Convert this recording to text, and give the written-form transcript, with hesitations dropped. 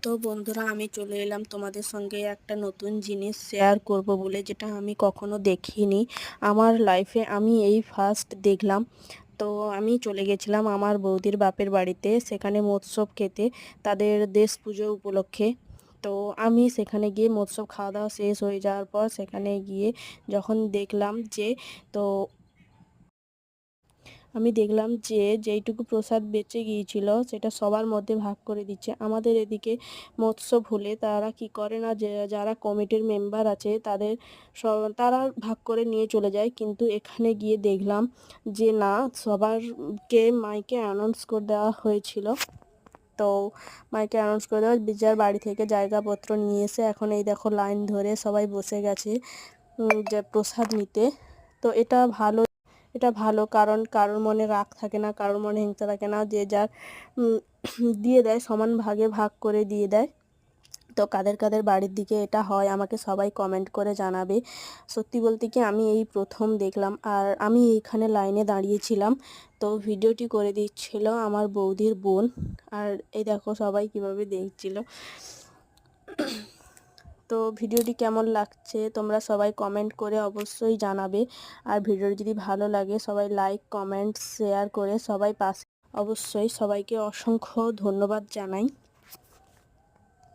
তো বন্ধুরা, আমি চলে এলাম তোমাদের সঙ্গে একটা নতুন জিনিস শেয়ার করব বলে, যেটা আমি কখনো দেখিনি আমার লাইফে। আমি এই ফার্স্ট দেখলাম। তো আমি চলে গেছিলাম আমার বৌদির বাপের বাড়িতে, সেখানে মৎস্য খেতে, তাদের দেশ পুজো উপলক্ষে। তো আমি সেখানে গিয়ে মৎস্য খাওয়া দাওয়া শেষ হয়ে যাওয়ার পর সেখানে গিয়ে যখন দেখলাম যে, তো আমি দেখলাম যে যেইটুকু প্রসাদ বেঁচে গিয়েছিল সেটা সবার মধ্যে ভাগ করে দিচ্ছে। আমাদের এদিকে মৎস্য ভুলে তারা কি করে না, যে যারা কমিটির মেম্বার আছে তাদের তারা ভাগ করে নিয়ে চলে যায়, কিন্তু এখানে গিয়ে দেখলাম যে না, সবারকে মাইকে অ্যানাউন্স করে দেওয়া হয়েছিল। তো মাইকে অ্যানাউন্স করে দেওয়া, যার বাড়ি থেকে জায়গাপত্র নিয়ে এসে এখন এই দেখো লাইন ধরে সবাই বসে গেছে যে প্রসাদ নিতে। তো এটা ভালো, কারণ কারোর মনে রাগ থাকে না, কারোর মনে হিংসা থাকে না, যে যার উম, দিয়ে দেয়, সমান ভাগে ভাগ করে দিয়ে দেয়। তো কাদের কাদের বাড়ির দিকে এটা হয় আমাকে সবাই কমেন্ট করে জানাবে। সত্যি বলতে কি, আমি এই প্রথম দেখলাম, আর আমি এইখানে লাইনে দাঁড়িয়েছিলাম। তো ভিডিওটি করে দিচ্ছিল আমার বৌদির বোন, আর এই দেখো সবাই কিভাবে দেখছিল। তো ভিডিওটি কেমন লাগছে তোমরা সবাই কমেন্ট করে অবশ্যই জানাবে। আর ভিডিওটি যদি ভালো লাগে সবাই লাইক কমেন্ট শেয়ার করে সবাই পাশে। অবশ্যই সবাইকে অসংখ্য ধন্যবাদ জানাই।